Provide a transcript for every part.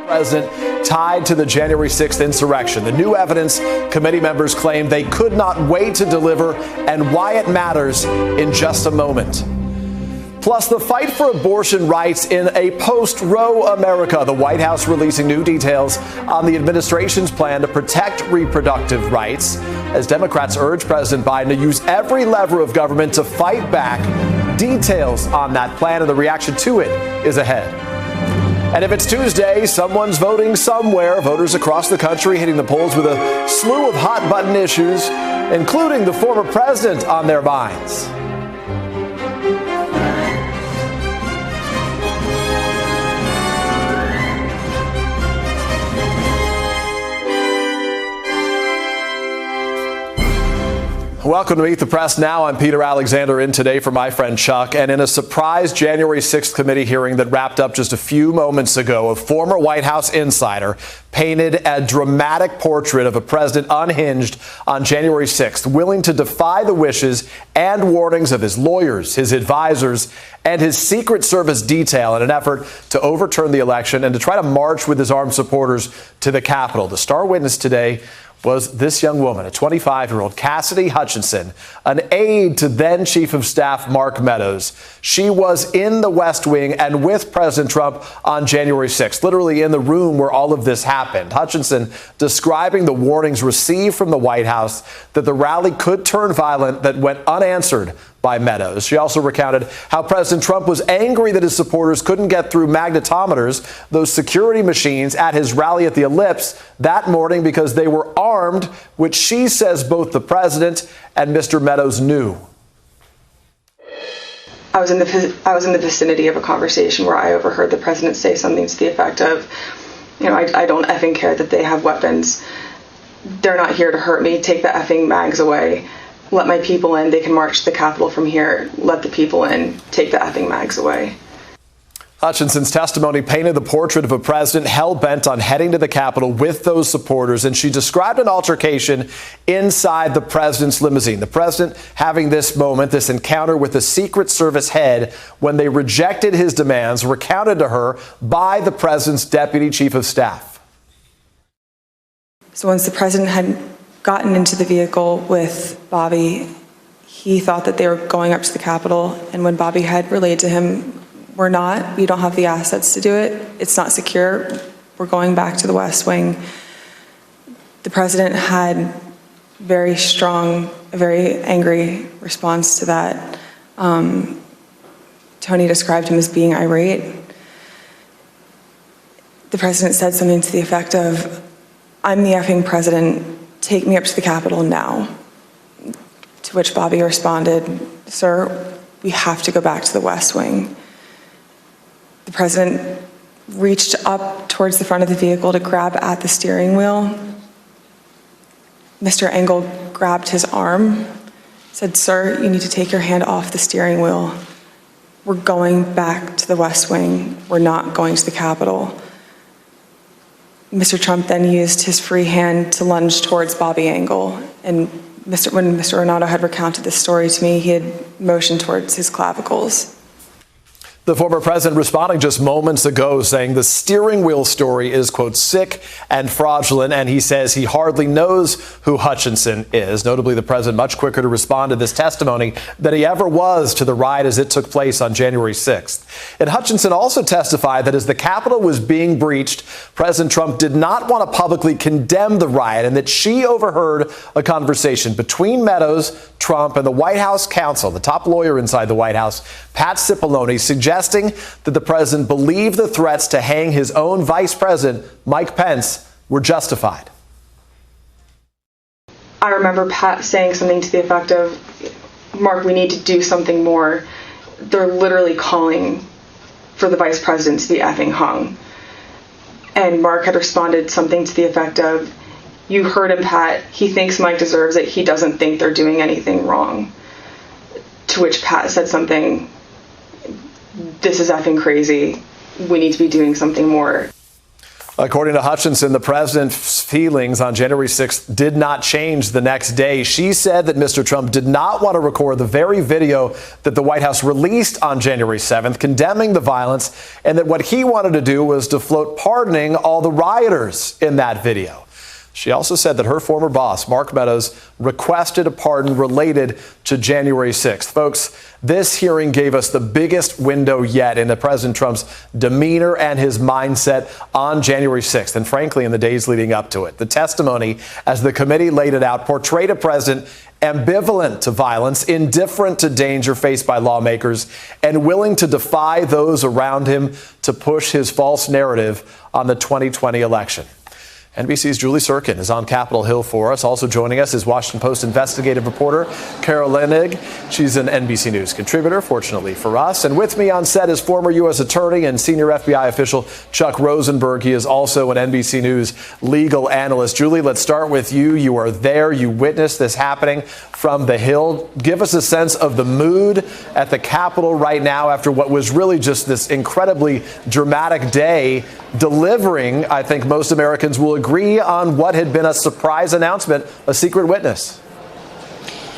President tied to the January 6th insurrection. The new evidence committee members claim they could not wait to deliver, and why it matters in just a moment. Plus, the fight for abortion rights in a post-Roe America. The White House releasing new details on the administration's plan to protect reproductive rights as Democrats urge President Biden to use every lever of government to fight back. Details on that plan and the reaction to it is ahead. And if it's Tuesday, someone's voting somewhere. Voters across the country hitting the polls with a slew of hot-button issues, including the former president on their minds. Welcome to Meet the Press Now. I'm Peter Alexander, in today for my friend Chuck. And in a surprise January 6th committee hearing that wrapped up just a few moments ago, a former White House insider painted a dramatic portrait of a president unhinged on January 6th, willing to defy the wishes and warnings of his lawyers, his advisors, and his Secret Service detail in an effort to overturn the election and to try to march with his armed supporters to the Capitol. The star witness today was this young woman, a 25-year-old Cassidy Hutchinson, an aide to then Chief of Staff Mark Meadows. She was in the West Wing and with President Trump on January 6th, literally in the room where all of this happened. Hutchinson describing the warnings received from the White House that the rally could turn violent that went unanswered by Meadows. She also recounted how President Trump was angry that his supporters couldn't get through magnetometers, those security machines at his rally at the Ellipse that morning because they were armed, which she says both the president and Mr. Meadows knew. I was in the vicinity of a conversation where I overheard the president say something to the effect of, I don't effing care that they have weapons. They're not here to hurt me. Take the effing mags away. Let my people in. They can march to the Capitol from here. Let the people in. Take the effing mags away. Hutchinson's testimony painted the portrait of a president hell-bent on heading to the Capitol with those supporters, and she described an altercation inside the president's limousine. The president having this moment, this encounter with the Secret Service head when they rejected his demands, recounted to her by the president's deputy chief of staff. So once the president had gotten into the vehicle with Bobby, he thought that they were going up to the Capitol, and when Bobby had relayed to him, we don't have the assets to do it, it's not secure, we're going back to the West Wing, the president had a very angry response to that. Tony described him as being irate. The president said something to the effect of, "I'm the effing president, take me up to the Capitol now." To which Bobby responded, "Sir, we have to go back to the West Wing." The president reached up towards the front of the vehicle to grab at the steering wheel. Mr. Engel grabbed his arm, said, "Sir, you need to take your hand off the steering wheel. We're going back to the West Wing. We're not going to the Capitol." Mr. Trump then used his free hand to lunge towards Bobby Engel. And when Mr. Nato had recounted this story to me, he had motioned towards his clavicles. The former president responding just moments ago saying the steering wheel story is, quote, sick and fraudulent, and he says he hardly knows who Hutchinson is. Notably, the president much quicker to respond to this testimony than he ever was to the riot as it took place on January 6th. And Hutchinson also testified that as the Capitol was being breached, President Trump did not want to publicly condemn the riot and that she overheard a conversation between Meadows, Trump, and the White House counsel, the top lawyer inside the White House, Pat Cipollone, suggesting that the president believed the threats to hang his own vice president, Mike Pence, were justified. I remember Pat saying something to the effect of, "Mark, we need to do something more. They're literally calling for the vice president to be effing hung." And Mark had responded something to the effect of, "You heard him, Pat. He thinks Mike deserves it. He doesn't think they're doing anything wrong." To which Pat said something, "This is effing crazy. We need to be doing something more." According to Hutchinson, the president's feelings on January 6th did not change the next day. She said that Mr. Trump did not want to record the very video that the White House released on January 7th, condemning the violence, and that what he wanted to do was to float pardoning all the rioters in that video. She also said that her former boss, Mark Meadows, requested a pardon related to January 6th. Folks, this hearing gave us the biggest window yet into President Trump's demeanor and his mindset on January 6th, and frankly, in the days leading up to it. The testimony, as the committee laid it out, portrayed a president ambivalent to violence, indifferent to danger faced by lawmakers, and willing to defy those around him to push his false narrative on the 2020 election. NBC's Julie Sirkin is on Capitol Hill for us. Also joining us is Washington Post investigative reporter Carol Leonnig. She's an NBC News contributor, fortunately for us. And with me on set is former U.S. Attorney and senior FBI official Chuck Rosenberg. He is also an NBC News legal analyst. Julie, let's start with you. You are there. You witnessed this happening from the Hill. Give us a sense of the mood at the Capitol right now after what was really just this incredibly dramatic day, delivering, I think most Americans will agree, on what had been a surprise announcement, a secret witness.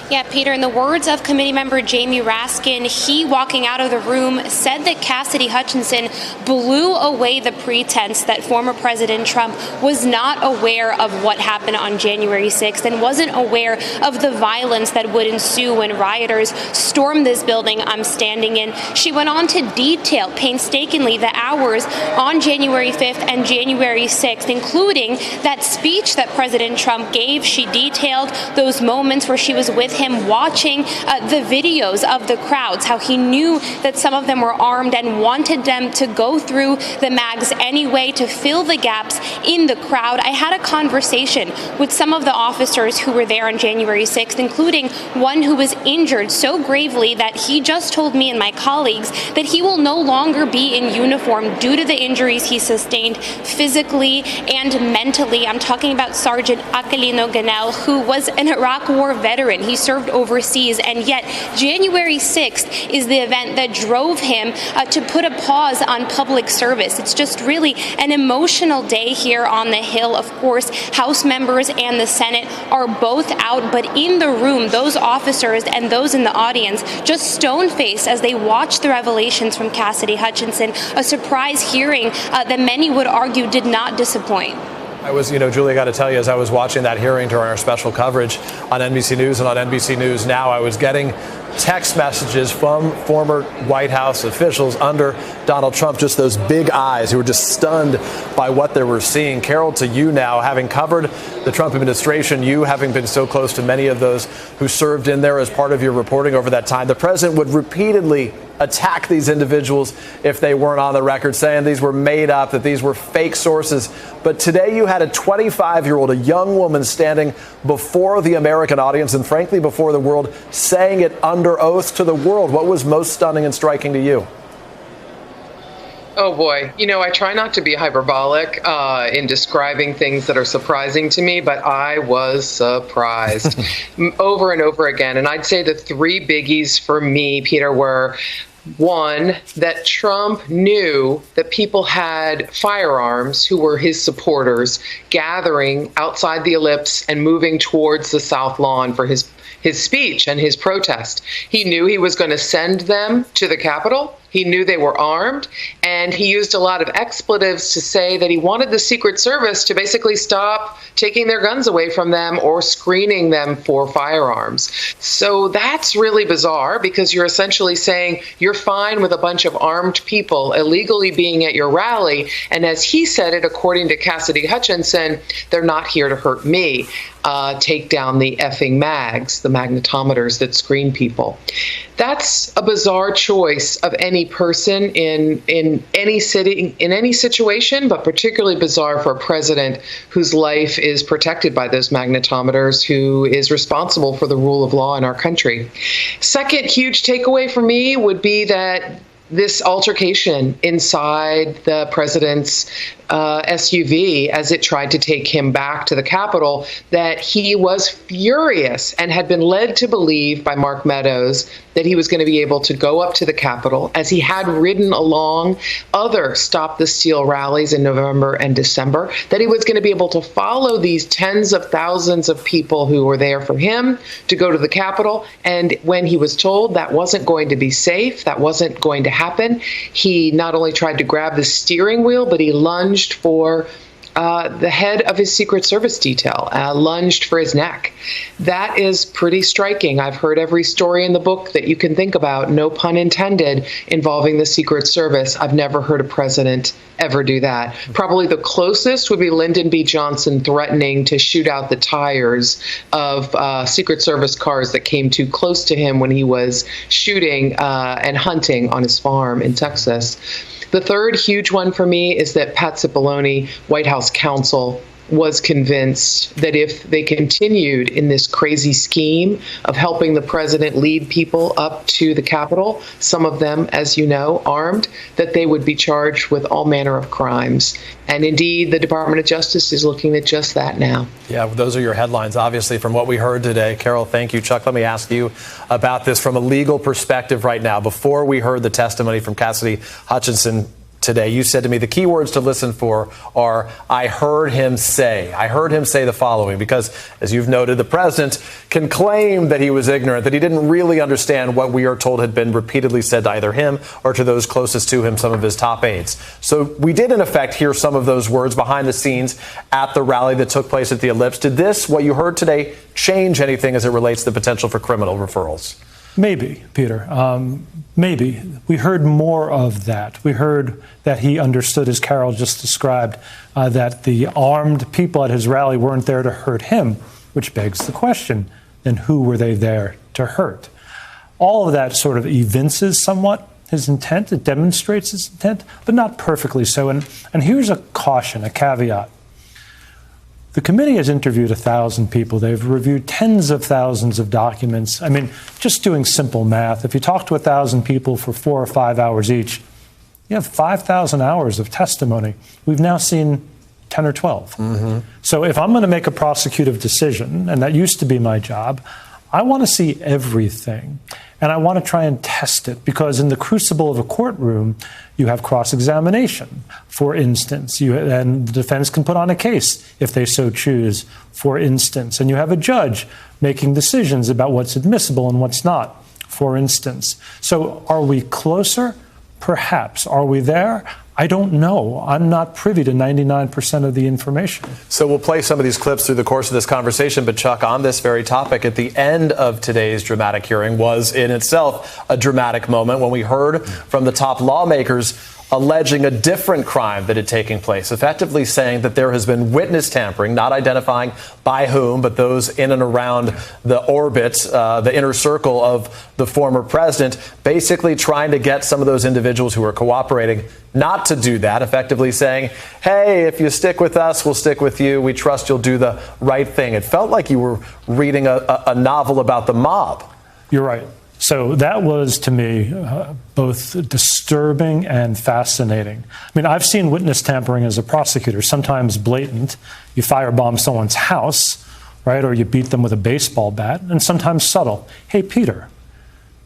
Yeah, Peter, in the words of committee member Jamie Raskin, he, walking out of the room, said that Cassidy Hutchinson blew away the pretense that former President Trump was not aware of what happened on January 6th and wasn't aware of the violence that would ensue when rioters stormed this building I'm standing in. She went on to detail painstakingly the hours on January 5th and January 6th, including that speech that President Trump gave. She detailed those moments where she was with him watching the videos of the crowds, how he knew that some of them were armed and wanted them to go through the mags anyway to fill the gaps in the crowd. I had a conversation with some of the officers who were there on January 6th, including one who was injured so gravely that he just told me and my colleagues that he will no longer be in uniform due to the injuries he sustained physically and mentally. I'm talking about Sergeant Aquilino Ganel, who was an Iraq War veteran. He served overseas, and yet January 6th is the event that drove him to put a pause on public service. It's just really an emotional day here on the Hill. Of course, House members and the Senate are both out, but in the room, those officers and those in the audience just stone-faced as they watch the revelations from Cassidy Hutchinson, a surprise hearing that many would argue did not disappoint. I was, Julie, I got to tell you, as I was watching that hearing during our special coverage on NBC News and on NBC News Now, I was getting text messages from former White House officials under Donald Trump, just those big eyes who were just stunned by what they were seeing. Carol, to you now, having covered the Trump administration, you having been so close to many of those who served in there as part of your reporting over that time, the president would repeatedly attack these individuals if they weren't on the record, saying these were made up, that these were fake sources. But today you had a 25-year-old, a young woman, standing before the American audience and frankly before the world, saying it under oath to the world. What was most stunning and striking to you? Oh, boy. I try not to be hyperbolic in describing things that are surprising to me, but I was surprised over and over again. And I'd say the three biggies for me, Peter, were: one, that Trump knew that people had firearms who were his supporters gathering outside the ellipse and moving towards the South Lawn for his speech and his protest. He knew he was going to send them to the Capitol. He knew they were armed, and he used a lot of expletives to say that he wanted the Secret Service to basically stop taking their guns away from them or screening them for firearms. So that's really bizarre, because you're essentially saying you're fine with a bunch of armed people illegally being at your rally, and as he said it, according to Cassidy Hutchinson, they're not here to hurt me. Take down the effing mags, the magnetometers that screen people. That's a bizarre choice of any person in any city, in any situation, but particularly bizarre for a president whose life is protected by those magnetometers, who is responsible for the rule of law in our country. Second huge takeaway for me would be that this altercation inside the president's SUV as it tried to take him back to the Capitol, that he was furious and had been led to believe by Mark Meadows that he was going to be able to go up to the Capitol, as he had ridden along other Stop the Steal rallies in November and December, that he was going to be able to follow these tens of thousands of people who were there for him to go to the Capitol. And when he was told that wasn't going to be safe, that wasn't going to happen, he not only tried to grab the steering wheel, but he lunged for the head of his Secret Service detail, lunged for his neck. That is pretty striking. I've heard every story in the book that you can think about, no pun intended, involving the Secret Service. I've never heard a president ever do that. Probably the closest would be Lyndon B. Johnson threatening to shoot out the tires of Secret Service cars that came too close to him when he was shooting and hunting on his farm in Texas. The third huge one for me is that Pat Cipollone, White House counsel, was convinced that if they continued in this crazy scheme of helping the president lead people up to the Capitol, some of them, as you know, armed, that they would be charged with all manner of crimes. And indeed, the Department of Justice is looking at just that now. Yeah, those are your headlines, obviously, from what we heard today. Carol, thank you. Chuck, let me ask you about this from a legal perspective right now. Before we heard the testimony from Cassidy Hutchinson today, you said to me the key words to listen for are, I heard him say. I heard him say the following, because, as you've noted, the president can claim that he was ignorant, that he didn't really understand what we are told had been repeatedly said to either him or to those closest to him, some of his top aides. So we did, in effect, hear some of those words behind the scenes at the rally that took place at the Ellipse. Did this, what you heard today, change anything as it relates to the potential for criminal referrals? Maybe, Peter. Maybe. We heard more of that. We heard that he understood, as Carol just described, that the armed people at his rally weren't there to hurt him, which begs the question, then who were they there to hurt? All of that sort of evinces somewhat his intent. It demonstrates his intent, but not perfectly so. And here's a caution, a caveat. The committee has interviewed 1,000 people. They've reviewed tens of thousands of documents. I mean, just doing simple math, if you talk to 1,000 people for 4 or 5 hours each, you have 5,000 hours of testimony. We've now seen 10 or 12. Mm-hmm. So if I'm going to make a prosecutive decision, and that used to be my job, I want to see everything. And I want to try and test it, because in the crucible of a courtroom, you have cross-examination, for instance. And the defense can put on a case if they so choose, for instance. And you have a judge making decisions about what's admissible and what's not, for instance. So are we closer? Perhaps. Are we there? I don't know. I'm not privy to 99% of the information. So we'll play some of these clips through the course of this conversation. But, Chuck, on this very topic, at the end of today's dramatic hearing was in itself a dramatic moment when we heard from the top lawmakers alleging a different crime that had taken place, effectively saying that there has been witness tampering, not identifying by whom, but those in and around the orbit, the inner circle of the former president, basically trying to get some of those individuals who are cooperating not to do that, effectively saying, hey, if you stick with us, we'll stick with you. We trust you'll do the right thing. It felt like you were reading a novel about the mob. You're right. So that was, to me, both disturbing and fascinating. I mean, I've seen witness tampering as a prosecutor, sometimes blatant. You firebomb someone's house, right, or you beat them with a baseball bat, and sometimes subtle. Hey, Peter,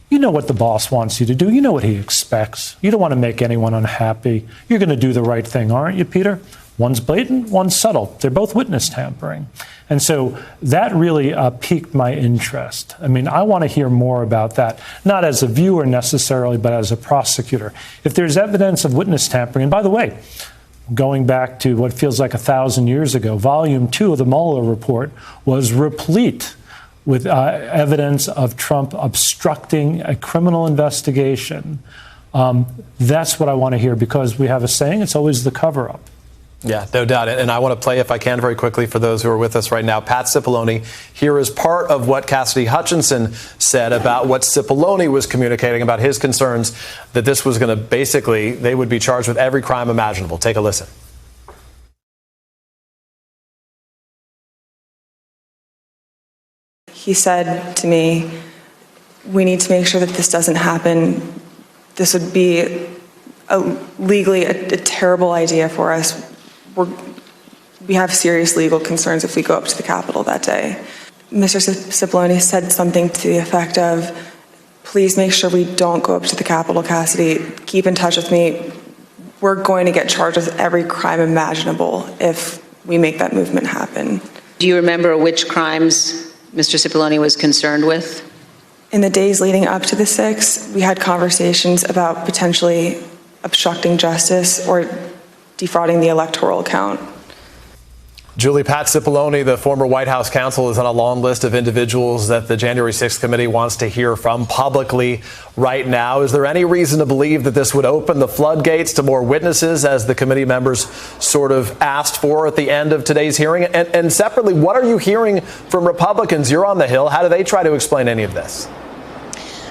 you know what the boss wants you to do. You know what he expects. You don't want to make anyone unhappy. You're going to do the right thing, aren't you, Peter? One's blatant, one's subtle. They're both witness tampering. And so that really piqued my interest. I mean, I want to hear more about that, not as a viewer necessarily, but as a prosecutor. If there's evidence of witness tampering, and by the way, going back to what feels like 1,000 years ago, Volume 2 of the Mueller report was replete with evidence of Trump obstructing a criminal investigation. That's what I want to hear, because we have a saying, it's always the cover-up. Yeah, no doubt. And I want to play, if I can, very quickly for those who are with us right now. Pat Cipollone here is part of what Cassidy Hutchinson said about what Cipollone was communicating about his concerns that this was going to basically, they would be charged with every crime imaginable. Take a listen. He said to me, we need to make sure that this doesn't happen. This would be legally a terrible idea for us. we have serious legal concerns if we go up to the Capitol that day. Mr. Cipollone said something to the effect of, please make sure we don't go up to the Capitol, Cassidy. Keep in touch with me. We're going to get charged with every crime imaginable if we make that movement happen. Do you remember which crimes Mr. Cipollone was concerned with? In the days leading up to the 6th, we had conversations about potentially obstructing justice or defrauding the electoral count. Julie, Pat Cipollone, the former White House counsel, is on a long list of individuals that the January 6th committee wants to hear from publicly right now. Is there any reason to believe that this would open the floodgates to more witnesses, as the committee members sort of asked for at the end of today's hearing? And separately, what are you hearing from Republicans? You're on the Hill. How do they try to explain any of this?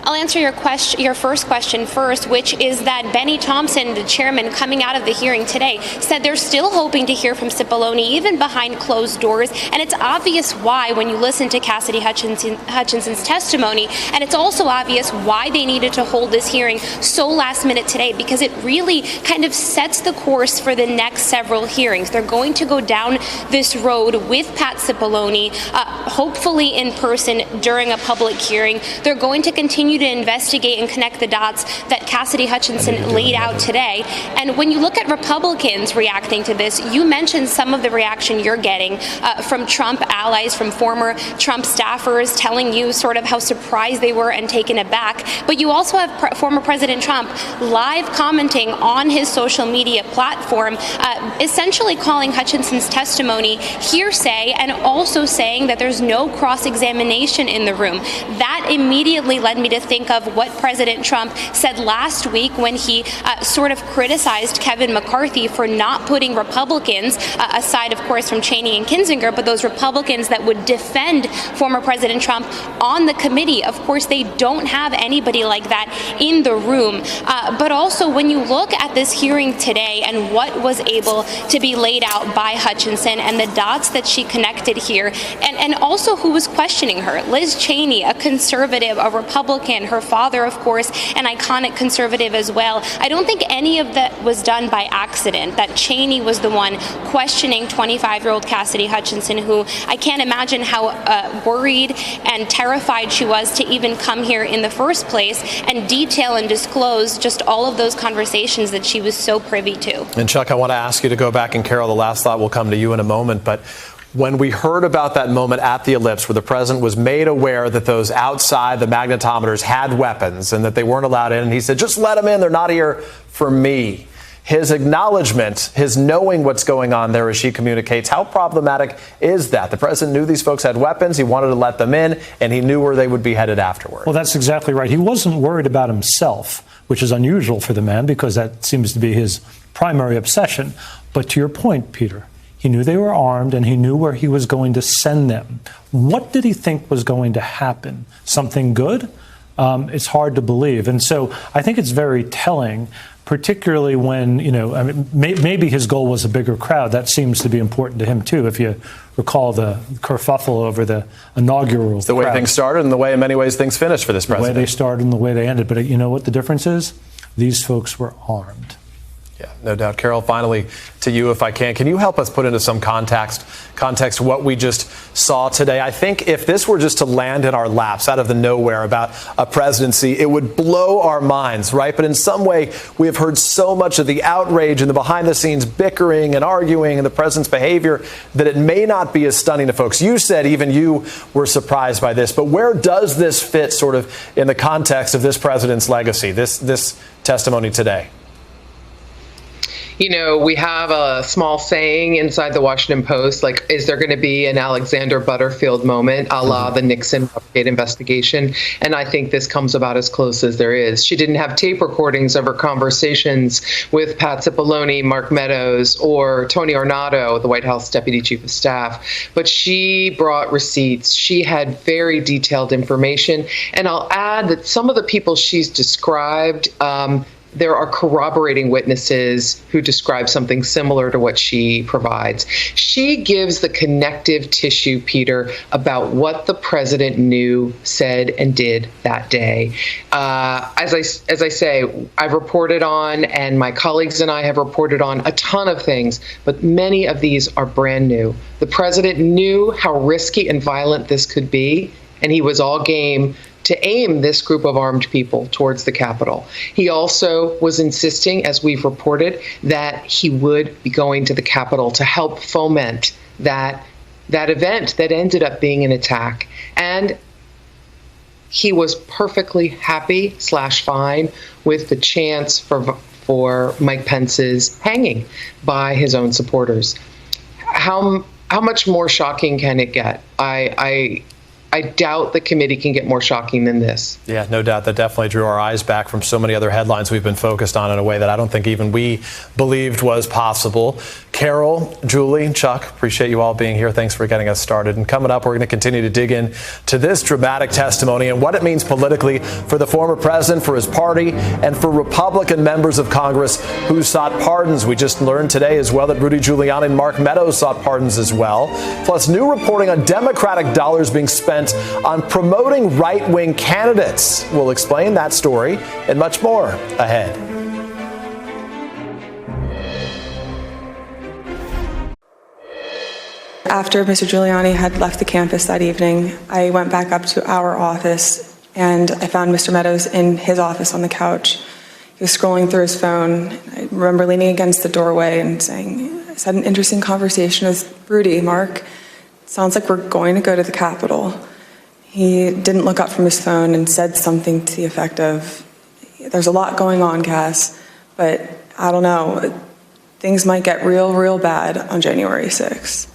I'll answer your first question first, which is that Benny Thompson, the chairman, coming out of the hearing today, said they're still hoping to hear from Cipollone, even behind closed doors. And it's obvious why when you listen to Cassidy Hutchinson's testimony. And it's also obvious why they needed to hold this hearing so last minute today, because it really kind of sets the course for the next several hearings. They're going to go down this road with Pat Cipollone, hopefully in person during a public hearing. They're going to continue to investigate and connect the dots that Cassidy Hutchinson laid out today. And when you look at Republicans reacting to this, you mentioned some of the reaction you're getting from Trump allies, from former Trump staffers telling you sort of how surprised they were and taken aback. But you also have former President Trump live commenting on his social media platform, essentially calling Hutchinson's testimony hearsay and also saying that there's no cross-examination in the room. That immediately led me to think of what President Trump said last week when he sort of criticized Kevin McCarthy for not putting Republicans, aside, of course, from Cheney and Kinzinger, but those Republicans that would defend former President Trump on the committee. Of course, they don't have anybody like that in the room. But also, when you look at this hearing today and what was able to be laid out by Hutchinson and the dots that she connected here, and also who was questioning her, Liz Cheney, a conservative, a Republican, her father, of course, an iconic conservative as well. I don't think any of that was done by accident, that Cheney was the one questioning 25-year-old Cassidy Hutchinson, who I can't imagine how worried and terrified she was to even come here in the first place and detail and disclose just all of those conversations that she was so privy to. And Chuck, I want to ask you to go back, and Carol, the last thought will come to you in a moment, but when we heard about that moment at the Ellipse where the president was made aware that those outside the magnetometers had weapons and that they weren't allowed in, and he said, just let them in, they're not here for me. His acknowledgement, his knowing what's going on there as she communicates, how problematic is that? The president knew these folks had weapons, he wanted to let them in, and he knew where they would be headed afterward. Well, that's exactly right. He wasn't worried about himself, which is unusual for the man because that seems to be his primary obsession. But to your point, Peter, he knew they were armed, and he knew where he was going to send them. What did he think was going to happen? Something good? It's hard to believe. And so I think it's very telling, particularly when, I mean, maybe his goal was a bigger crowd. That seems to be important to him, too, if you recall the kerfuffle over the inaugural It's the way things started and the way, in many ways, things finished for this president. The way they started and the way they ended. But you know what the difference is? These folks were armed. Yeah, no doubt. Carol, finally to you, if I can. Can you help us put into some context what we just saw today? I think if this were just to land in our laps out of the nowhere about a presidency, it would blow our minds, right? But in some way, we have heard so much of the outrage and the behind-the-scenes bickering and arguing and the president's behavior that it may not be as stunning to folks. You said even you were surprised by this. But where does this fit sort of in the context of this president's legacy, this testimony today? You know, we have a small saying inside the Washington Post, like, is there going to be an Alexander Butterfield moment a la the Nixon Watergate investigation? And I think this comes about as close as there is. She didn't have tape recordings of her conversations with Pat Cipollone, Mark Meadows, or Tony Ornato, the White House Deputy Chief of Staff, but she brought receipts. She had very detailed information. And I'll add that some of the people she's described, there are corroborating witnesses who describe something similar to what she provides. She gives the connective tissue, Peter, about what the president knew, said, and did that day. As I say, I've reported on, and my colleagues and I have reported on a ton of things, but many of these are brand new. The president knew how risky and violent this could be, and he was all game to aim this group of armed people towards the Capitol. He also was insisting, as we've reported, that he would be going to the Capitol to help foment that event that ended up being an attack. And he was perfectly happy / fine with the chance for Mike Pence's hanging by his own supporters. How much more shocking can it get? I doubt the committee can get more shocking than this. Yeah, no doubt. That definitely drew our eyes back from so many other headlines we've been focused on in a way that I don't think even we believed was possible. Carol, Julie, Chuck, appreciate you all being here. Thanks for getting us started. And coming up, we're going to continue to dig in to this dramatic testimony and what it means politically for the former president, for his party, and for Republican members of Congress who sought pardons. We just learned today as well that Rudy Giuliani and Mark Meadows sought pardons as well. Plus, new reporting on Democratic dollars being spent on promoting right-wing candidates. We'll explain that story and much more ahead. After Mr. Giuliani had left the campus that evening, I went back up to our office and I found Mr. Meadows in his office on the couch. He was scrolling through his phone. I remember leaning against the doorway and saying, I just had an interesting conversation with Rudy, Mark. Sounds like we're going to go to the Capitol. He didn't look up from his phone and said something to the effect of, there's a lot going on, Cass, but I don't know. Things might get real bad on January 6th.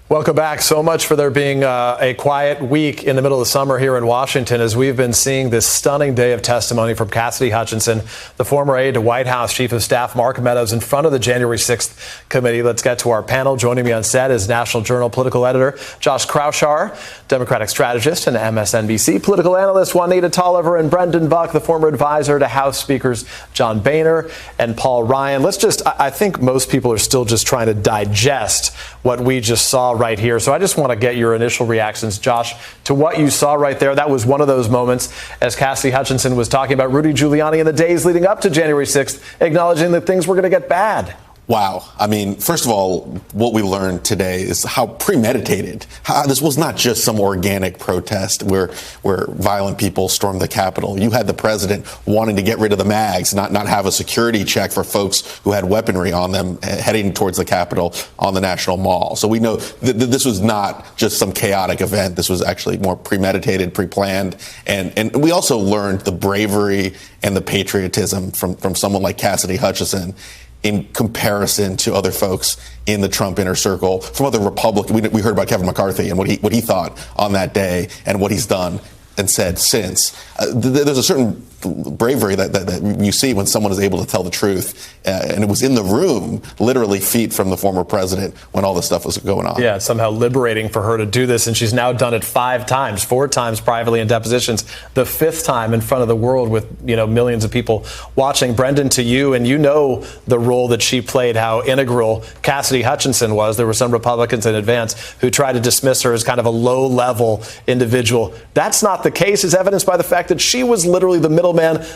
Welcome back. So much for there being a quiet week in the middle of the summer here in Washington as we've been seeing this stunning day of testimony from Cassidy Hutchinson, the former aide to White House Chief of Staff Mark Meadows, in front of the January 6th committee. Let's get to our panel. Joining me on set is National Journal political editor Josh Kraushaar, Democratic strategist and MSNBC political analyst Juanita Tolliver, and Brendan Buck, the former advisor to House Speakers John Boehner and Paul Ryan. I think most people are still just trying to digest what we just saw right here. So I just want to get your initial reactions, Josh, to what you saw right there. That was one of those moments as Cassidy Hutchinson was talking about Rudy Giuliani in the days leading up to January 6th, acknowledging that things were going to get bad. Wow. I mean, first of all, what we learned today is how premeditated. This was not just some organic protest where violent people stormed the Capitol. You had the president wanting to get rid of the mags, not have a security check for folks who had weaponry on them heading towards the Capitol on the National Mall. So we know that this was not just some chaotic event. This was actually more premeditated, pre-planned. And we also learned the bravery and the patriotism from someone like Cassidy Hutchinson in comparison to other folks in the Trump inner circle, from other Republicans. We heard about Kevin McCarthy and what he thought on that day and what he's done and said since. There's a certain bravery that you see when someone is able to tell the truth. And it was in the room, literally feet from the former president, when all this stuff was going on. Yeah, it's somehow liberating for her to do this. And she's now done it 5 times, 4 times privately in depositions, the 5th time in front of the world with, millions of people watching. Brendan, to you, and you know the role that she played, how integral Cassidy Hutchinson was. There were some Republicans in advance who tried to dismiss her as kind of a low-level individual. That's not the case, as evidenced by the fact that she was literally the middleman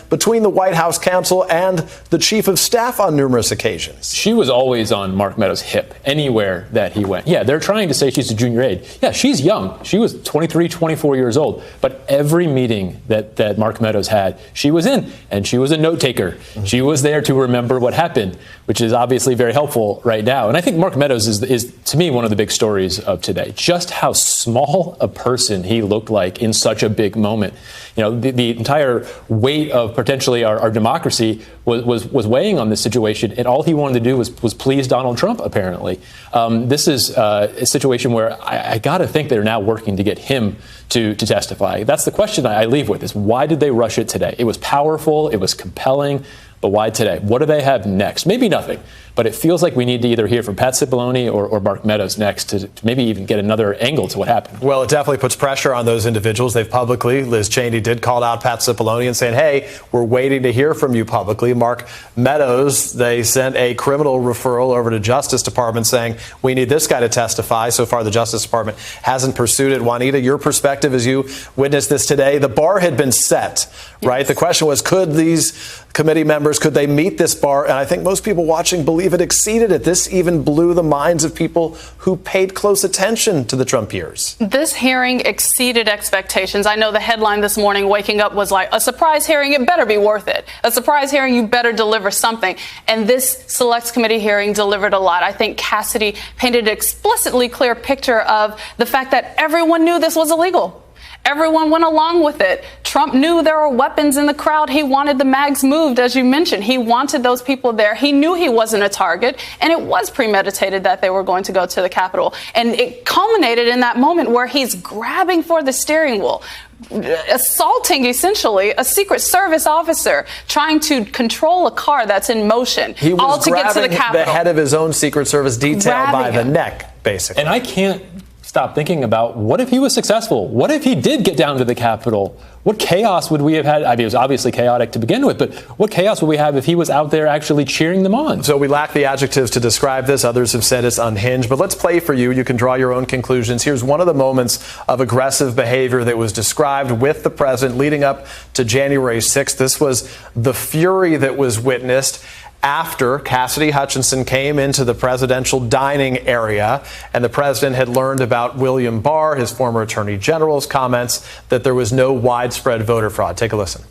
between the White House counsel and the chief of staff on numerous occasions. She was always on Mark Meadows' hip anywhere that he went. Yeah, they're trying to say she's a junior aide. Yeah, she's young. She was 23, 24 years old. But every meeting that Mark Meadows had, she was in, and she was a note taker. Mm-hmm. She was there to remember what happened, which is obviously very helpful right now. And I think Mark Meadows is to me, one of the big stories of today. Just how small a person he looked like in such a big moment. The entire weight of potentially our democracy was weighing on this situation, and all he wanted to do was please Donald Trump, apparently. This is a situation where I got to think they're now working to get him to testify. That's the question I leave with, is why did they rush it today? It was powerful. It was compelling. But why today? What do they have next? Maybe nothing. But it feels like we need to either hear from Pat Cipollone or Mark Meadows next to maybe even get another angle to what happened. Well, it definitely puts pressure on those individuals. They've publicly, Liz Cheney did call out Pat Cipollone and saying, hey, we're waiting to hear from you publicly. Mark Meadows, they sent a criminal referral over to Justice Department saying, we need this guy to testify. So far, the Justice Department hasn't pursued it. Juanita, your perspective as you witnessed this today, the bar had been set, right? The question was, could these committee members, could they meet this bar? And I think most people watching believe it exceeded it. This even blew the minds of people who paid close attention to the Trump years. This hearing exceeded expectations. I know the headline this morning, waking up, was like, a surprise hearing, it better be worth it. A surprise hearing, you better deliver something. And this Select Committee hearing delivered a lot. I think Cassidy painted an explicitly clear picture of the fact that everyone knew this was illegal. Everyone went along with it. Trump knew there were weapons in the crowd. He wanted the mags moved, as you mentioned. He wanted those people there. He knew he wasn't a target, and it was premeditated that they were going to go to the Capitol. And it culminated in that moment where he's grabbing for the steering wheel, assaulting essentially a Secret Service officer, trying to control a car that's in motion, he was all to get to the Capitol. The head of his own Secret Service detail by the neck, basically. And I can't stop thinking about, what if he was successful? What if he did get down to the Capitol? What chaos would we have had? I mean, it was obviously chaotic to begin with, but what chaos would we have if he was out there actually cheering them on? So we lack the adjectives to describe this. Others have said it's unhinged, but let's play for you. You can draw your own conclusions. Here's one of the moments of aggressive behavior that was described with the president leading up to January 6th. This was the fury that was witnessed after Cassidy Hutchinson came into the presidential dining area and the president had learned about William Barr, his former attorney general's comments that there was no widespread voter fraud. Take a listen.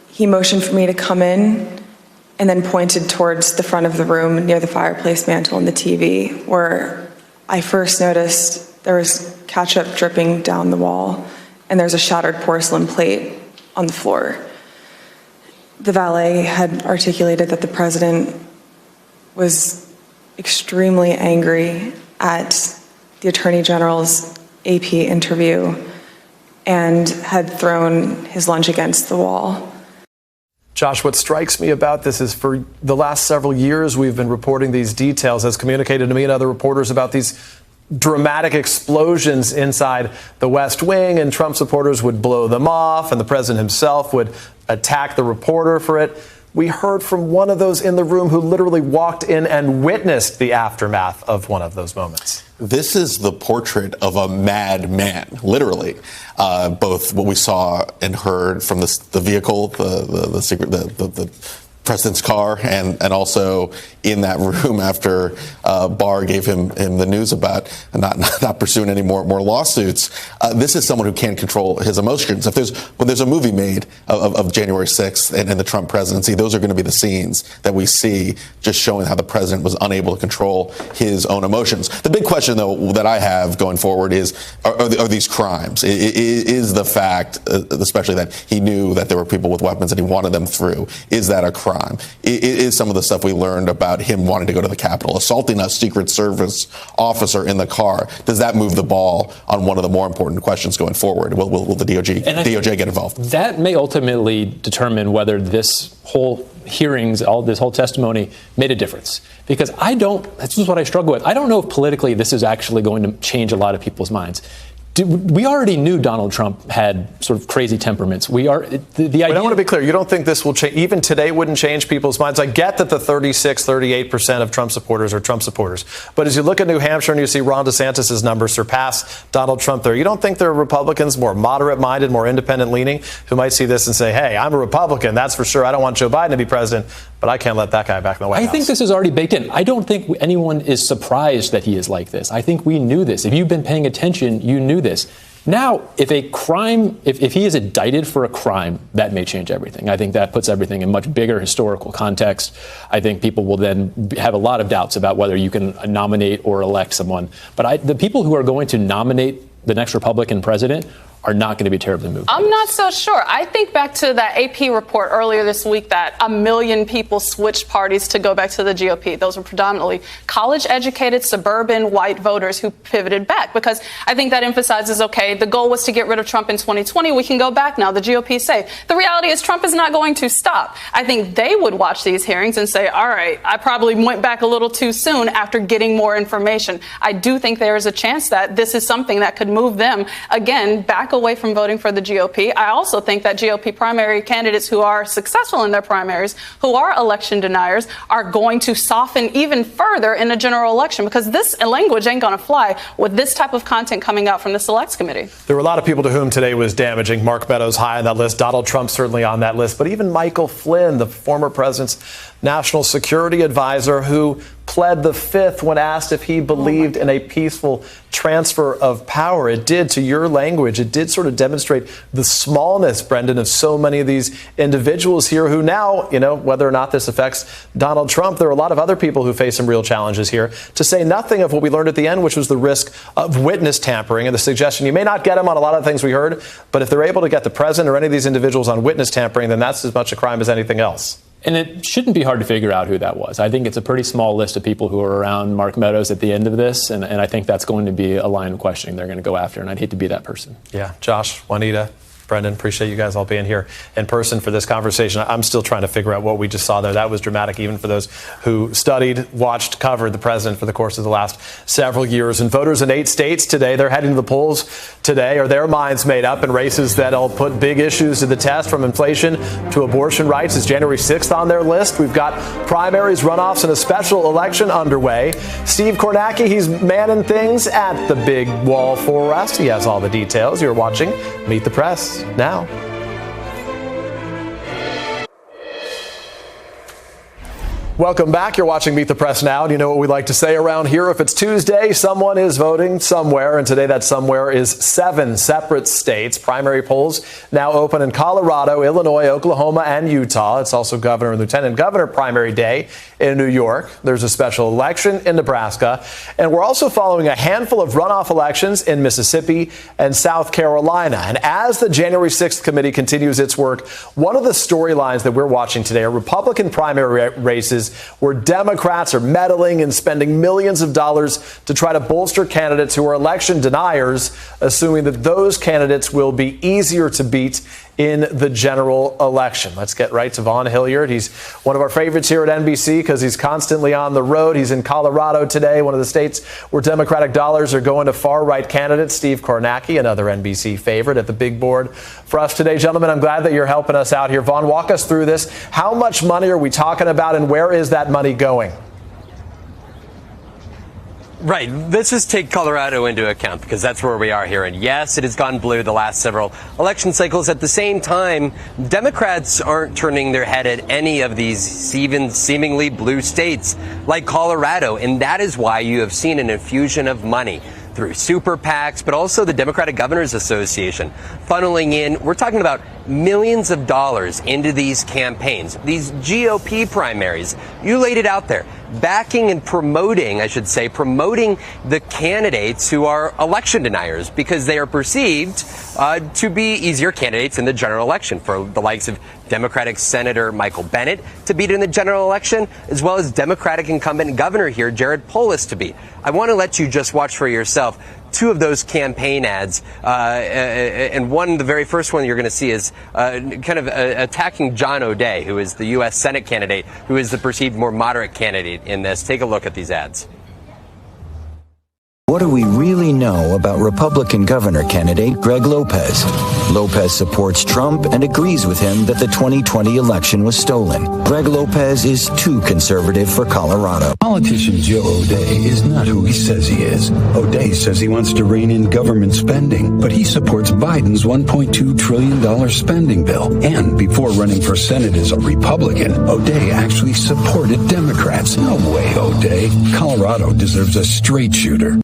He motioned for me to come in and then pointed towards the front of the room near the fireplace mantle and the TV, where I first noticed there was ketchup dripping down the wall and there's a shattered porcelain plate on the floor. The valet had articulated that the president was extremely angry at the Attorney General's AP interview and had thrown his lunch against the wall. Josh, what strikes me about this is for the last several years we've been reporting these details, as communicated to me and other reporters, about these dramatic explosions inside the West Wing, and Trump supporters would blow them off and the president himself would attack the reporter for it. We heard from one of those in the room who literally walked in and witnessed the aftermath of one of those moments. This is the portrait of a mad man, literally. Both what we saw and heard from the vehicle, the president's car, and also in that room after Barr gave him the news about not pursuing any more lawsuits. This is someone who can't control his emotions. When there's a movie made of January 6th and the Trump presidency, those are going to be the scenes that we see, just showing how the president was unable to control his own emotions. The big question, though, that I have going forward is, are these crimes? Is the fact, especially that he knew that there were people with weapons and he wanted them through, is that a crime? It is some of the stuff we learned about him wanting to go to the Capitol, assaulting a Secret Service officer in the car. Does that move the ball on one of the more important questions going forward? Will the DOJ get involved? That may ultimately determine whether this whole hearings, this whole testimony made a difference. Because this is what I struggle with. I don't know if politically this is actually going to change a lot of people's minds. We already knew Donald Trump had sort of crazy temperaments. The idea. But I want to be clear. You don't think this will change? Even today wouldn't change people's minds. I get that the 38% of Trump supporters are Trump supporters. But as you look at New Hampshire and you see Ron DeSantis' numbers surpass Donald Trump there, you don't think there are Republicans more moderate-minded, more independent-leaning, who might see this and say, hey, I'm a Republican, that's for sure. I don't want Joe Biden to be president, but I can't let that guy back in the White House. I think this is already baked in. I don't think anyone is surprised that he is like this. I think we knew this. If you've been paying attention, you knew this. Now, if he is indicted for a crime, that may change everything. I think that puts everything in much bigger historical context. I think people will then have a lot of doubts about whether you can nominate or elect someone. But the people who are going to nominate the next Republican president are not going to be terribly moved. I'm not so sure. I think back to that AP report earlier this week that 1 million people switched parties to go back to the GOP. Those were predominantly college-educated, suburban, white voters who pivoted back, because I think that emphasizes, okay, the goal was to get rid of Trump in 2020. We can go back now. The GOP is safe. The reality is Trump is not going to stop. I think they would watch these hearings and say, all right, I probably went back a little too soon after getting more information. I do think there is a chance that this is something that could move them, again, back away from voting for the GOP. I also think that GOP primary candidates who are successful in their primaries, who are election deniers, are going to soften even further in a general election, because this language ain't going to fly with this type of content coming out from the Selects Committee. There were a lot of people to whom today was damaging. Mark Meadows high on that list. Donald Trump certainly on that list. But even Michael Flynn, the former president's national security advisor, who pled the fifth when asked if he believed in a peaceful transfer of power. It did, to your language, it did sort of demonstrate the smallness, Brendan, of so many of these individuals here who now, whether or not this affects Donald Trump, there are a lot of other people who face some real challenges here, to say nothing of what we learned at the end, which was the risk of witness tampering and the suggestion you may not get them on a lot of things we heard, but if they're able to get the president or any of these individuals on witness tampering, then that's as much a crime as anything else. And it shouldn't be hard to figure out who that was. I think it's a pretty small list of people who are around Mark Meadows at the end of this, and I think that's going to be a line of questioning they're going to go after, and I'd hate to be that person. Yeah, Josh, Juanita, Brendan, appreciate you guys all being here in person for this conversation. I'm still trying to figure out what we just saw there. That was dramatic, even for those who studied, watched, covered the president for the course of the last several years. And voters in 8 states today, they're heading to the polls today, are their minds made up in races that'll put big issues to the test, from inflation to abortion rights. It's January 6th on their list. We've got primaries, runoffs, and a special election underway. Steve Kornacki, he's manning things at the big wall for us. He has all the details. You're watching Meet the Press now. Welcome back. You're watching Meet the Press Now. And you know what we like to say around here? If it's Tuesday, someone is voting somewhere. And today that somewhere is 7 separate states. Primary polls now open in Colorado, Illinois, Oklahoma, and Utah. It's also governor and lieutenant governor primary day in New York. There's a special election in Nebraska. And we're also following a handful of runoff elections in Mississippi and South Carolina. And as the January 6th committee continues its work, one of the storylines that we're watching today are Republican primary races where Democrats are meddling and spending millions of dollars to try to bolster candidates who are election deniers, assuming that those candidates will be easier to beat in the general election. Let's get right to Vaughn Hilliard. He's one of our favorites here at NBC because he's constantly on the road. He's in Colorado today, one of the states where Democratic dollars are going to far-right candidates. Steve Kornacki, another NBC favorite, at the big board for us today. Gentlemen, I'm glad that you're helping us out here. Vaughn, walk us through this. How much money are we talking about, and where is that money going? Right. Let's just take Colorado into account, because that's where we are here. And yes, it has gone blue the last several election cycles. At the same time, Democrats aren't turning their head at any of these even seemingly blue states like Colorado. And that is why you have seen an infusion of money through super PACs, but also the Democratic Governors Association funneling in. We're talking about millions of dollars into these campaigns, these GOP primaries. You laid it out there. Backing and promoting, promoting the candidates who are election deniers, because they are perceived to be easier candidates in the general election, for the likes of Democratic Senator Michael Bennet to beat in the general election, as well as Democratic incumbent governor here, Jared Polis, to beat. I want to let you just watch for yourself 2 of those campaign ads, and the very first one you're going to see is attacking John O'Day, who is the U.S. Senate candidate, who is the perceived more moderate candidate in this. Take a look at these ads. What do we really know about Republican governor candidate Greg Lopez? Lopez supports Trump and agrees with him that the 2020 election was stolen. Greg Lopez is too conservative for Colorado. Politician Joe O'Day is not who he says he is. O'Day says he wants to rein in government spending, but he supports Biden's $1.2 trillion spending bill. And before running for Senate as a Republican, O'Day actually supported Democrats. No way, O'Day. Colorado deserves a straight shooter.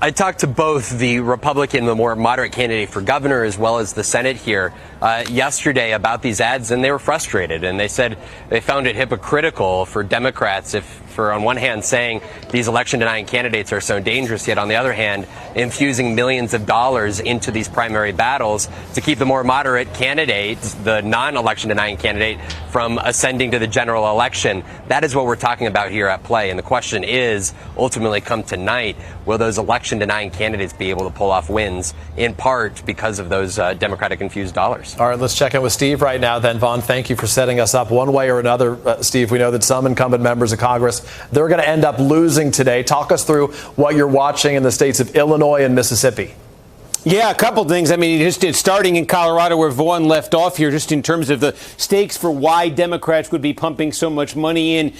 I talked to both the Republican, the more moderate candidate for governor, as well as the Senate here yesterday about these ads, and they were frustrated. And they said they found it hypocritical for Democrats, if for, on one hand, saying these election-denying candidates are so dangerous, yet on the other hand, infusing millions of dollars into these primary battles to keep the more moderate candidate, the non-election-denying candidate, from ascending to the general election. That is what we're talking about here at play. And the question is, ultimately come tonight, will those election-denying candidates be able to pull off wins, in part because of those Democratic-infused dollars? All right, let's check in with Steve right now then. Vaughn, thank you for setting us up one way or another. Steve, we know that some incumbent members of Congress, they're going to end up losing today. Talk us through what you're watching in the states of Illinois and Mississippi. Yeah, a couple things. I mean, just starting in Colorado where Vaughn left off here, just in terms of the stakes for why Democrats would be pumping so much money in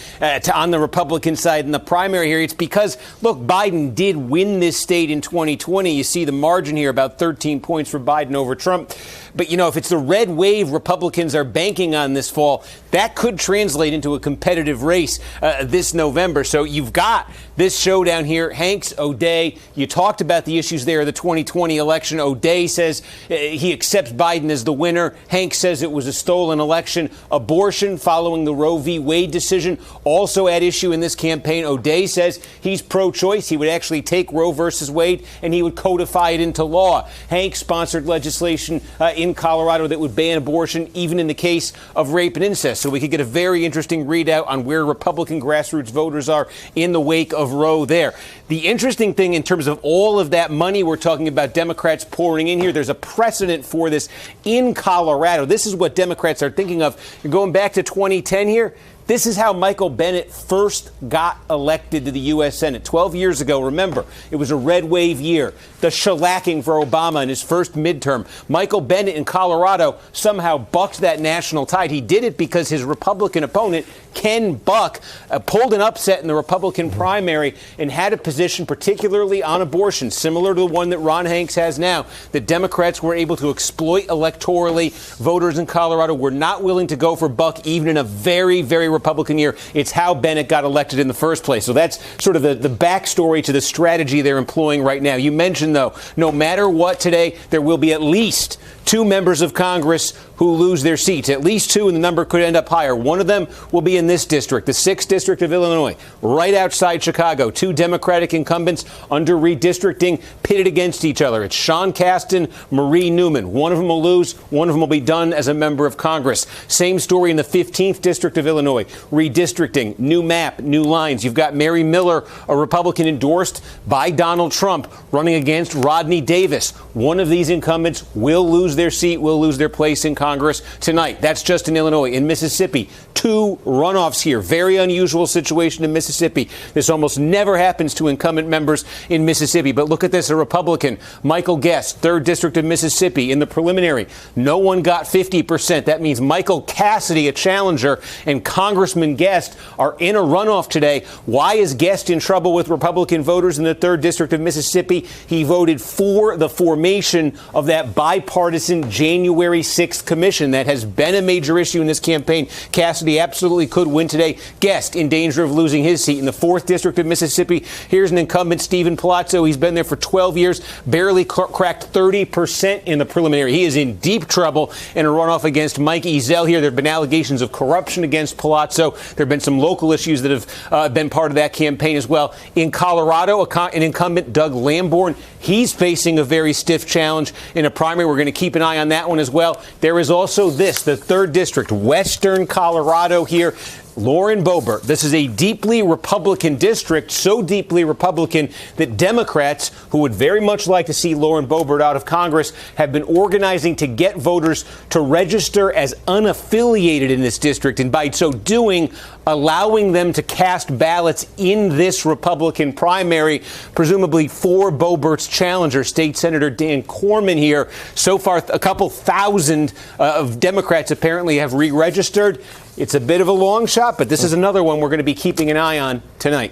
on the Republican side in the primary here. It's because, look, Biden did win this state in 2020. You see the margin here, about 13 points for Biden over Trump. But, you know, if it's the red wave Republicans are banking on this fall, that could translate into a competitive race this November. So you've got this showdown here. Hanks, O'Day, you talked about the issues there of the 2020 election. O'Day says he accepts Biden as the winner. Hanks says it was a stolen election. Abortion following the Roe v. Wade decision also at issue in this campaign. O'Day says he's pro-choice. He would actually take Roe versus Wade and he would codify it into law. Hanks sponsored legislation in Colorado that would ban abortion even in the case of rape and incest. So we could get a very interesting readout on where Republican grassroots voters are in the wake of Roe there. The interesting thing in terms of all of that money we're talking about Democrats pouring in here, there's a precedent for this in Colorado. This is what Democrats are thinking of. You're going back to 2010 here. This is how Michael Bennet first got elected to the U.S. Senate 12 years ago. Remember, it was a red wave year, the shellacking for Obama in his first midterm. Michael Bennet in Colorado somehow bucked that national tide. He did it because his Republican opponent, Ken Buck, pulled an upset in the Republican primary and had a position particularly on abortion, similar to the one that Ron Hanks has now. The Democrats were able to exploit electorally. Voters in Colorado were not willing to go for Buck even in a very, very Republican year. It's how Bennett got elected in the first place. So that's sort of the backstory to the strategy they're employing right now. You mentioned, though, no matter what today, there will be at least 2 members of Congress who lose their seats. At least 2, and the number could end up higher. One of them will be in this district, the 6th District of Illinois, right outside Chicago. 2 Democratic incumbents under redistricting, pitted against each other. It's Sean Casten, Marie Newman. One of them will lose. One of them will be done as a member of Congress. Same story in the 15th District of Illinois. Redistricting, new map, new lines. You've got Mary Miller, a Republican endorsed by Donald Trump, running against Rodney Davis. One of these incumbents will lose their seat, will lose their place in Congress tonight. That's just in Illinois. In Mississippi, 2 runoffs here. Very unusual situation in Mississippi. This almost never happens to incumbent members in Mississippi. But look at this, a Republican, Michael Guest, 3rd District of Mississippi. In the preliminary, no one got 50%. That means Michael Cassidy, a challenger, and Congressman Guest are in a runoff today. Why is Guest in trouble with Republican voters in the 3rd District of Mississippi? He voted for the formation of that bipartisan January 6th commission. That has been a major issue in this campaign. Cassidy absolutely could win today. Guest in danger of losing his seat. In the 4th District of Mississippi, here's an incumbent, Stephen Palazzo. He's been there for 12 years, barely cracked 30% in the preliminary. He is in deep trouble in a runoff against Mike Ezell here. There have been allegations of corruption against Palazzo. There have been some local issues that have been part of that campaign as well. In Colorado, an incumbent, Doug Lamborn, he's facing a very stiff challenge in a primary. We're going to keep an eye on that one as well. There is also this, the 3rd District, Western Colorado here. Lauren Boebert. This is a deeply Republican district, so deeply Republican that Democrats, who would very much like to see Lauren Boebert out of Congress, have been organizing to get voters to register as unaffiliated in this district, and by so doing, allowing them to cast ballots in this Republican primary, presumably for Boebert's challenger, State Senator Dan Corman here. So far, a couple thousand of Democrats apparently have re-registered. It's a bit of a long shot, but this is another one we're going to be keeping an eye on tonight.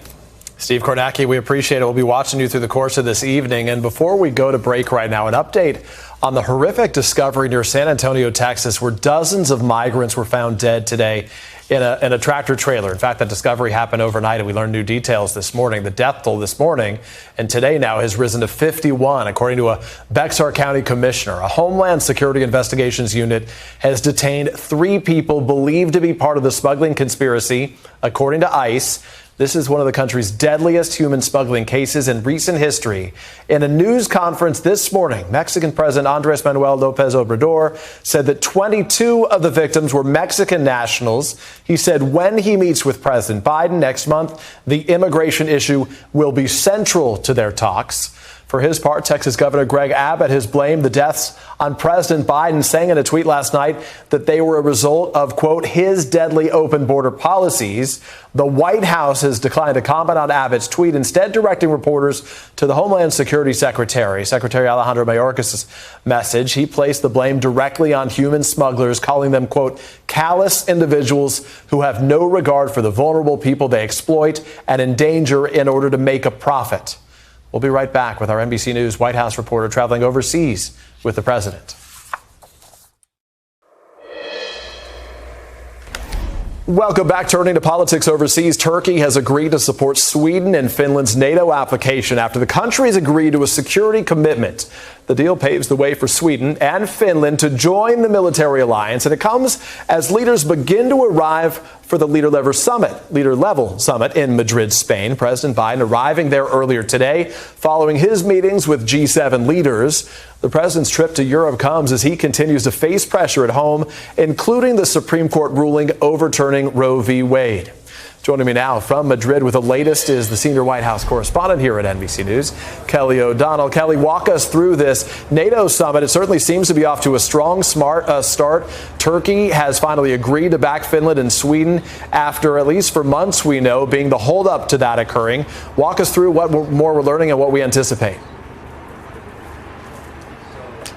Steve Kornacki, we appreciate it. We'll be watching you through the course of this evening. And before we go to break right now, an update on the horrific discovery near San Antonio, Texas, where dozens of migrants were found dead today in a tractor trailer. In fact, that discovery happened overnight, and we learned new details this morning. The death toll this morning and today now has risen to 51, according to a Bexar County commissioner. A Homeland Security Investigations unit has detained 3 people believed to be part of the smuggling conspiracy, according to ICE. This is one of the country's deadliest human smuggling cases in recent history. In a news conference this morning, Mexican President Andrés Manuel López Obrador said that 22 of the victims were Mexican nationals. He said when he meets with President Biden next month, the immigration issue will be central to their talks. For his part, Texas Governor Greg Abbott has blamed the deaths on President Biden, saying in a tweet last night that they were a result of, quote, his deadly open border policies. The White House has declined to comment on Abbott's tweet, instead directing reporters to the Homeland Security Secretary Alejandro Mayorkas' message. He placed the blame directly on human smugglers, calling them, quote, callous individuals who have no regard for the vulnerable people they exploit and endanger in order to make a profit. We'll be right back with our NBC News White House reporter traveling overseas with the president. Welcome back. Turning to politics overseas, Turkey has agreed to support Sweden and Finland's NATO application after the countries agreed to a security commitment. The deal paves the way for Sweden and Finland to join the military alliance, and it comes as leaders begin to arrive for the leader-level summit in Madrid, Spain. President Biden arriving there earlier today following his meetings with G7 leaders. The president's trip to Europe comes as he continues to face pressure at home, including the Supreme Court ruling overturning Roe v. Wade. Joining me now from Madrid with the latest is the senior White House correspondent here at NBC News, Kelly O'Donnell. Kelly, walk us through this NATO summit. It certainly seems to be off to a strong start. Turkey has finally agreed to back Finland and Sweden after, at least for months we know, being the holdup to that occurring. Walk us through what more we're learning and what we anticipate.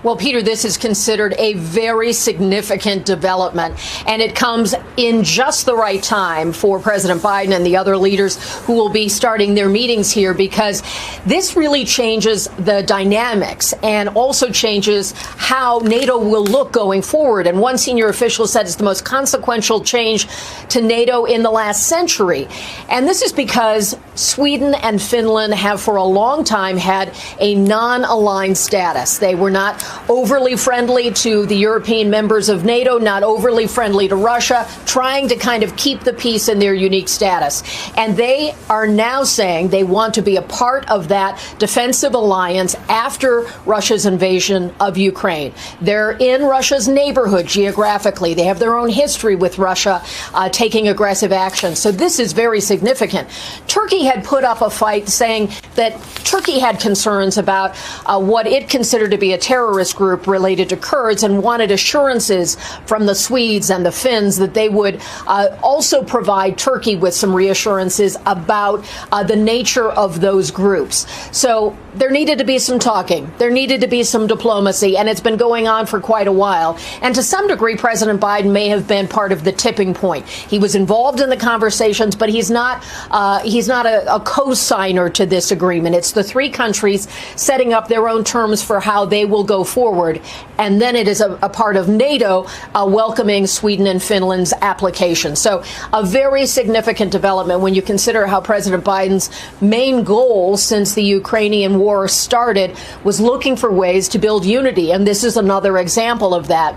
Well, Peter, this is considered a very significant development, and it comes in just the right time for President Biden and the other leaders who will be starting their meetings here, because this really changes the dynamics and also changes how NATO will look going forward. And one senior official said it's the most consequential change to NATO in the last century. And this is because Sweden and Finland have for a long time had a non-aligned status. They were not overly friendly to the European members of NATO, not overly friendly to Russia, trying to kind of keep the peace in their unique status. And they are now saying they want to be a part of that defensive alliance after Russia's invasion of Ukraine. They're in Russia's neighborhood geographically. They have their own history with Russia taking aggressive action. So this is very significant. Turkey had put up a fight saying that Turkey had concerns about what it considered to be a terrorist group related to Kurds, and wanted assurances from the Swedes and the Finns that they would also provide Turkey with some reassurances about the nature of those groups. So there needed to be some talking. There needed to be some diplomacy, and it's been going on for quite a while. And to some degree, President Biden may have been part of the tipping point. He was involved in the conversations, but he's not a co-signer to this agreement. It's the three countries setting up their own terms for how they will go forward. And then it is a part of NATO welcoming Sweden and Finland's application. So a very significant development when you consider how President Biden's main goal since the Ukrainian war started was looking for ways to build unity. And this is another example of that,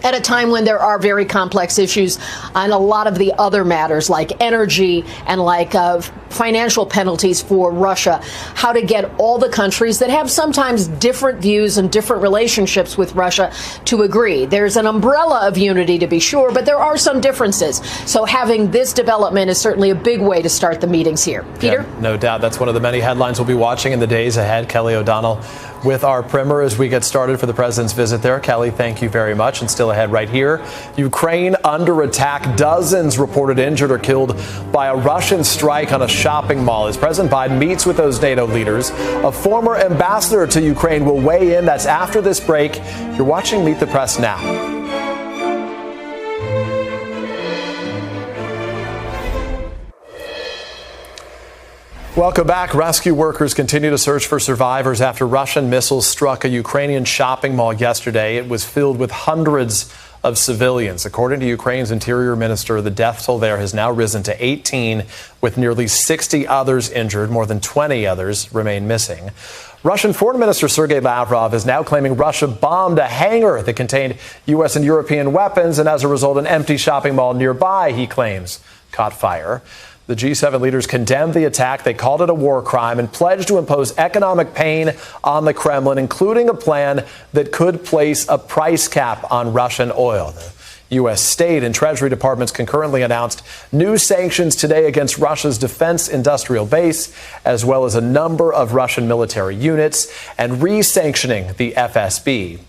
at a time when there are very complex issues on a lot of the other matters like energy and like financial penalties for Russia, how to get all the countries that have sometimes different views and different relationships with Russia to agree. There's an umbrella of unity, to be sure, but there are some differences. So having this development is certainly a big way to start the meetings here. Peter? Yeah, no doubt. That's one of the many headlines we'll be watching in the days ahead. Kelly O'Donnell with our primer as we get started for the president's visit there. Kelly, thank you very much. And still ahead right here, Ukraine under attack. Dozens reported injured or killed by a Russian strike on a shopping mall. As President Biden meets with those NATO leaders, a former ambassador to Ukraine will weigh in. That's after this break. You're watching Meet the Press now. Welcome back. Rescue workers continue to search for survivors after Russian missiles struck a Ukrainian shopping mall yesterday. It was filled with hundreds of civilians. According to Ukraine's interior minister, the death toll there has now risen to 18, with nearly 60 others injured. More than 20 others remain missing. Russian Foreign Minister Sergei Lavrov is now claiming Russia bombed a hangar that contained U.S. and European weapons, and as a result, an empty shopping mall nearby, he claims, caught fire. The G7 leaders condemned the attack. They called it a war crime and pledged to impose economic pain on the Kremlin, including a plan that could place a price cap on Russian oil. The U.S. State and Treasury departments concurrently announced new sanctions today against Russia's defense industrial base, as well as a number of Russian military units, and re-sanctioning the FSB.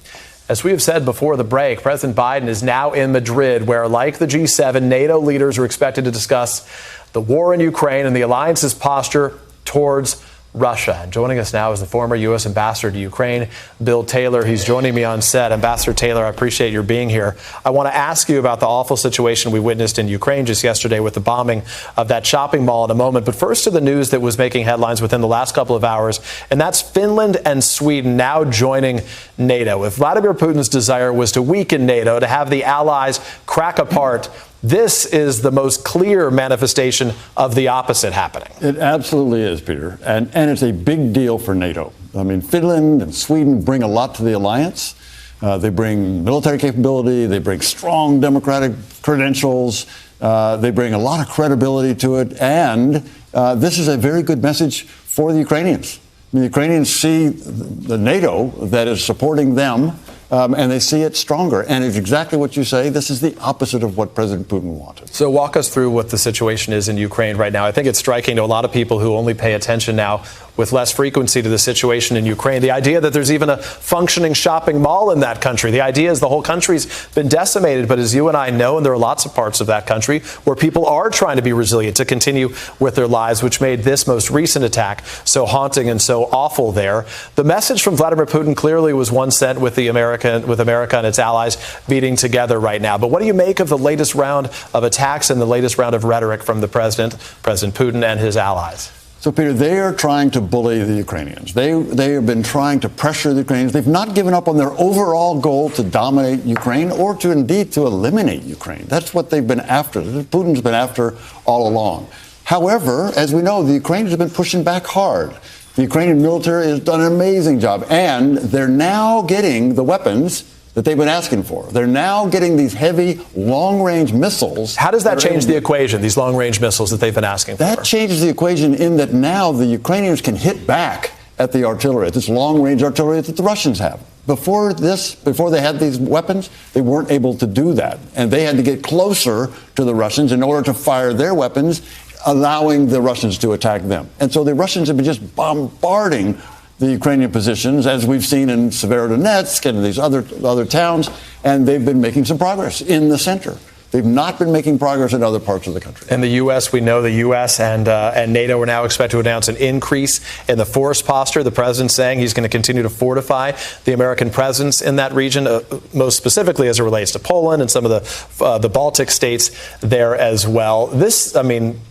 As we have said before the break, President Biden is now in Madrid, where, like the G7, NATO leaders are expected to discuss the war in Ukraine and the alliance's posture towards Russia. And joining us now is the former U.S. ambassador to Ukraine, Bill Taylor. He's joining me on set. Ambassador Taylor, I appreciate your being here. I want to ask you about the awful situation we witnessed in Ukraine just yesterday with the bombing of that shopping mall in a moment. But first to the news that was making headlines within the last couple of hours, and that's Finland and Sweden now joining NATO. If Vladimir Putin's desire was to weaken NATO, to have the allies crack apart, this is the most clear manifestation of the opposite happening. It absolutely is, Peter. And it's a big deal for NATO. I mean, Finland and Sweden bring a lot to the alliance. They bring military capability. They bring strong democratic credentials. They bring a lot of credibility to it. And this is a very good message for the Ukrainians. I mean, the Ukrainians see the NATO that is supporting them, and they see it stronger. And it's exactly what you say. This is the opposite of what President Putin wanted. So walk us through what the situation is in Ukraine right now. I think it's striking to a lot of people who only pay attention now with less frequency to the situation in Ukraine. The idea that there's even a functioning shopping mall in that country. The idea is the whole country's been decimated. But as you and I know, and there are lots of parts of that country where people are trying to be resilient, to continue with their lives, which made this most recent attack so haunting and so awful there. The message from Vladimir Putin clearly was one sent with America and its allies beating together right now. But what do you make of the latest round of attacks and the latest round of rhetoric from the President Putin and his allies? So, Peter, they are trying to bully the Ukrainians. They have been trying to pressure the Ukrainians. They've not given up on their overall goal to dominate Ukraine or to indeed to eliminate Ukraine. That's what they've been after. Putin's been after all along. However, as we know, the Ukrainians have been pushing back hard. The Ukrainian military has done an amazing job, and they're now getting the weapons that they've been asking for. They're now getting these heavy, long-range missiles. How does that change the equation, these long-range missiles that they've been asking for? That changes the equation in that now the Ukrainians can hit back at the artillery, at this long-range artillery that the Russians have. Before they had these weapons, they weren't able to do that. And they had to get closer to the Russians in order to fire their weapons, allowing the Russians to attack them. And so the Russians have been just bombarding the Ukrainian positions, as we've seen in Severodonetsk and these other towns, and they've been making some progress in the center. They've not been making progress in other parts of the country. In the U.S., we know the U.S. and NATO are now expected to announce an increase in the force posture. The president saying he's going to continue to fortify the American presence in that region, most specifically as it relates to Poland and some of the Baltic states there as well. This, I mean,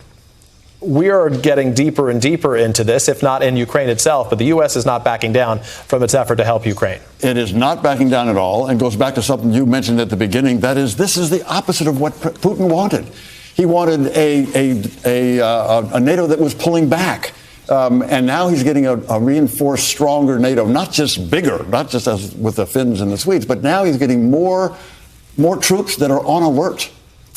we are getting deeper and deeper into this, if not in Ukraine itself, but the U.S. is not backing down from its effort to help Ukraine. It is not backing down at all, and goes back to something you mentioned at the beginning. That is, this is the opposite of what Putin wanted. He wanted a NATO that was pulling back. And now he's getting a reinforced, stronger NATO, not just bigger, not just as with the Finns and the Swedes, but now he's getting more troops that are on alert.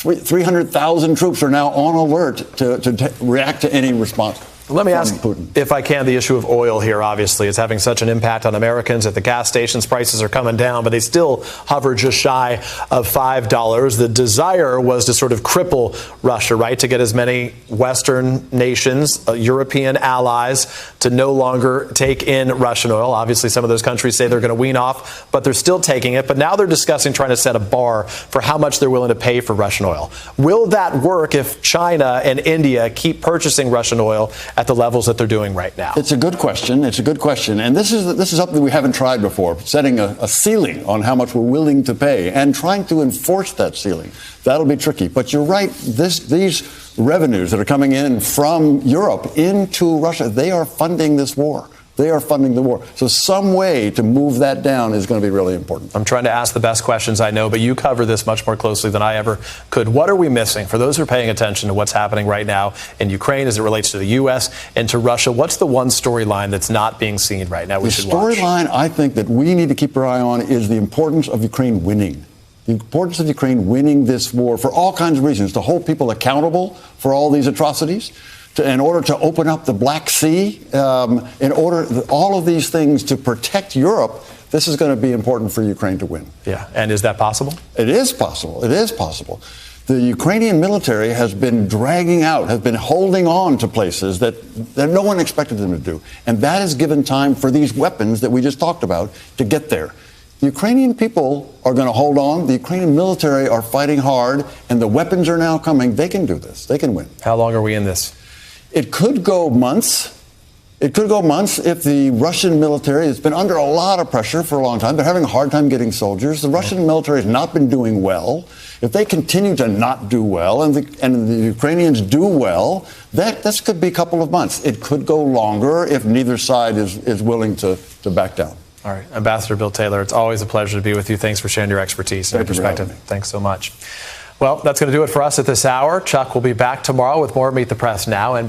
300,000 troops are now on alert to react to any response. Let me ask, if I can, the issue of oil here. Obviously, it's having such an impact on Americans. At the gas stations, prices are coming down, but they still hover just shy of $5. The desire was to sort of cripple Russia, right? To get as many Western nations, European allies, to no longer take in Russian oil. Obviously, some of those countries say they're going to wean off, but they're still taking it. But now they're discussing trying to set a bar for how much they're willing to pay for Russian oil. Will that work if China and India keep purchasing Russian oil at the levels that they're doing right now? It's a good question. It's a good question. And this is something we haven't tried before, setting a ceiling on how much we're willing to pay and trying to enforce that ceiling. That'll be tricky. But you're right. These revenues that are coming in from Europe into Russia, they are funding this war. They are funding the war. So some way to move that down is going to be really important. I'm trying to ask the best questions I know, but you cover this much more closely than I ever could. What are we missing? For those who are paying attention to what's happening right now in Ukraine as it relates to the U.S. and to Russia, what's the one storyline that's not being seen right now we should watch? The storyline I think that we need to keep our eye on is the importance of Ukraine winning. The importance of Ukraine winning this war for all kinds of reasons, to hold people accountable for all these atrocities, in order to open up the Black Sea, all of these things to protect Europe. This is going to be important for Ukraine to win. Yeah, and is that possible? It is possible. It is possible. The Ukrainian military has been dragging out, has been holding on to places that no one expected them to do. And that has given time for these weapons that we just talked about to get there. The Ukrainian people are going to hold on. The Ukrainian military are fighting hard, and the weapons are now coming. They can do this. They can win. How long are we in this? It could go months. It could go months if the Russian military has been under a lot of pressure for a long time. They're having a hard time getting soldiers. The Russian military has not been doing well. If they continue to not do well and the Ukrainians do well, this could be a couple of months. It could go longer if neither side is willing to back down. All right. Ambassador Bill Taylor, it's always a pleasure to be with you. Thanks for sharing your expertise and your perspective. Thanks so much. Well, that's going to do it for us at this hour. Chuck will be back tomorrow with more Meet the Press Now. NBC